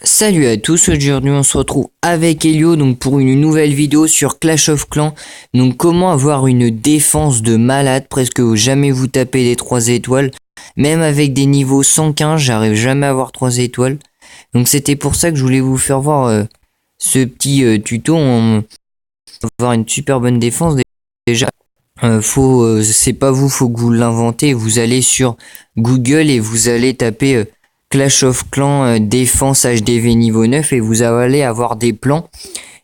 Salut à tous, aujourd'hui on se retrouve avec Elio donc pour une nouvelle vidéo sur Clash of Clans. Donc comment avoir une défense de malade, presque jamais vous tapez les 3 étoiles. Même avec des niveaux 115, j'arrive jamais à avoir 3 étoiles. Donc c'était pour ça que je voulais vous faire voir ce petit tuto. On va avoir une super bonne défense déjà. C'est pas vous, faut que vous l'inventez. Vous allez sur Google et vous allez taper Clash of Clans défense HDV niveau 9 et vous allez avoir des plans.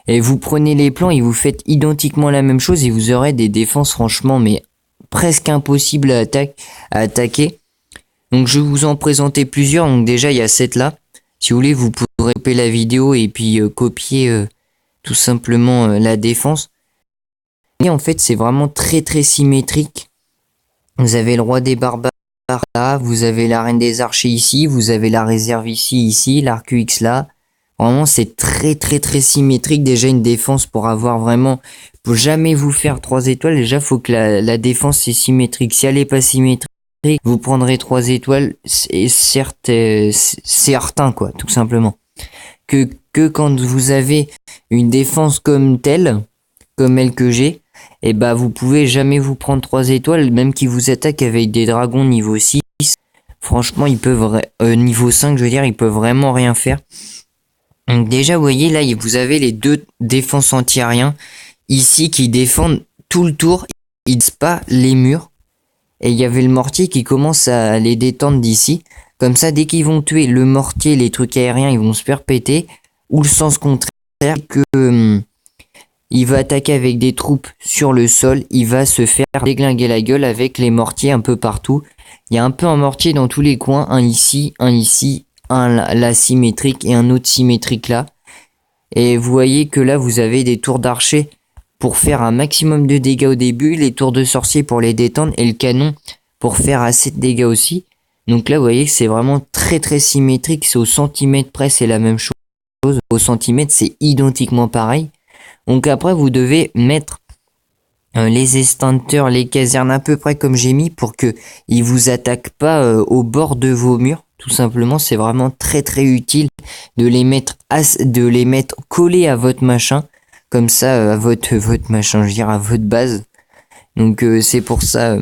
Et vous prenez les plans et vous faites identiquement la même chose et vous aurez des défenses franchement mais presque impossibles à attaquer. Donc je vais vous en présenter plusieurs. Donc déjà il y a cette là. Si vous voulez vous pourrez copier la vidéo et puis copier tout simplement la défense. Et en fait c'est vraiment très symétrique. Vous avez le roi des barbares là, vous avez la reine des archers ici, vous avez la réserve ici, l'arc-UX là. Vraiment c'est très symétrique. Déjà une défense pour avoir vraiment, pour jamais vous faire 3 étoiles, déjà faut que la défense c'est symétrique. Si elle est pas symétrique, vous prendrez 3 étoiles, et certes c'est certain quoi, tout simplement. Que quand vous avez une défense comme telle, comme elle que j'ai, et bah vous pouvez jamais vous prendre 3 étoiles, même qui vous attaquent avec des dragons niveau 6. Franchement ils peuvent, niveau 5 je veux dire, ils peuvent vraiment rien faire. Donc déjà vous voyez là vous avez les deux défenses anti-aériens ici qui défendent tout le tour, ils disent pas les murs. Et il y avait le mortier qui commence à les détendre d'ici. Comme ça dès qu'ils vont tuer le mortier, les trucs aériens ils vont se faire péter. Ou le sens contraire que il va attaquer avec des troupes sur le sol, il va se faire déglinguer la gueule avec les mortiers un peu partout. Il y a un peu un mortier dans tous les coins, un ici, un là symétrique et un autre symétrique là. Et vous voyez que là vous avez des tours d'archer pour faire un maximum de dégâts au début, les tours de sorcier pour les détendre et le canon pour faire assez de dégâts aussi. Donc là vous voyez que c'est vraiment très symétrique, c'est au centimètre près, c'est la même chose. Au centimètre c'est identiquement pareil. Donc après vous devez mettre les extincteurs, les casernes à peu près comme j'ai mis pour que ils vous attaquent pas au bord de vos murs. Tout simplement c'est vraiment très utile de les mettre collés à votre machin, comme ça à votre machin, je veux dire à votre base. Donc c'est pour ça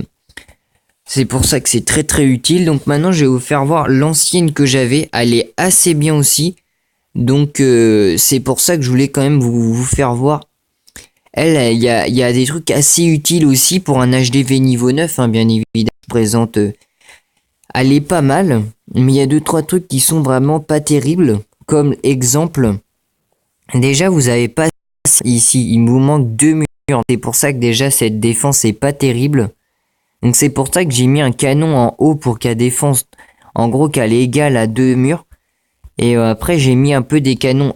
que c'est très utile. Donc maintenant je vais vous faire voir l'ancienne que j'avais, elle est assez bien aussi. Donc c'est pour ça que je voulais quand même vous faire voir. Elle, il y a des trucs assez utiles aussi pour un HDV niveau 9, hein, bien évidemment. Présente, elle est pas mal, mais il y a 2-3 trucs qui sont vraiment pas terribles. Comme exemple, déjà vous avez pas ici, il vous manque 2 murs. C'est pour ça que déjà cette défense est pas terrible. Donc c'est pour ça que j'ai mis un canon en haut pour qu'elle défense, en gros qu'elle est égale à 2 murs. Et après j'ai mis un peu des canons.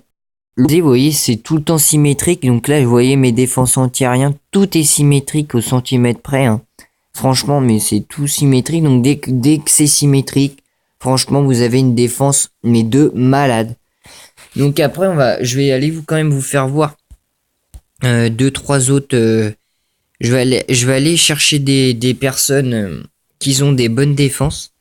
Vous voyez c'est tout le temps symétrique. Donc là vous voyez mes défenses anti-aériens, tout est symétrique au centimètre près, hein. Franchement mais c'est tout symétrique. Donc dès que c'est symétrique, franchement vous avez une défense mais de malade. Donc après je vais aller quand même vous faire voir 2-3 autres. Je vais aller chercher des personnes qui ont des bonnes défenses.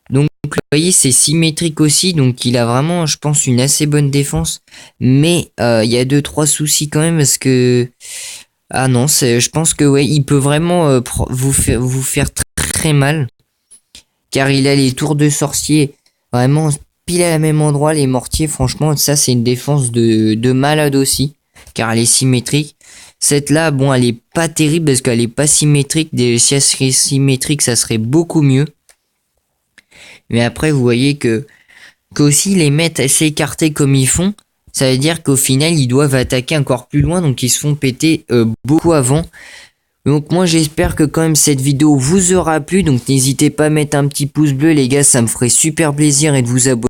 Donc vous voyez c'est symétrique aussi, donc il a vraiment je pense une assez bonne défense, mais il y a 2-3 soucis quand même parce que non je pense que ouais il peut vraiment vous faire très mal, car il a les tours de sorcier vraiment pile à la même endroit, les mortiers franchement ça c'est une défense de malade aussi, car elle est symétrique. Cette là bon elle est pas terrible parce qu'elle est pas symétrique, si elle serait symétrique ça serait beaucoup mieux. Mais après vous voyez qu'aussi les mettre s'écarter comme ils font, ça veut dire qu'au final ils doivent attaquer encore plus loin, donc ils se font péter beaucoup avant. Donc moi j'espère que quand même cette vidéo vous aura plu, donc n'hésitez pas à mettre un petit pouce bleu les gars, ça me ferait super plaisir, et de vous abonner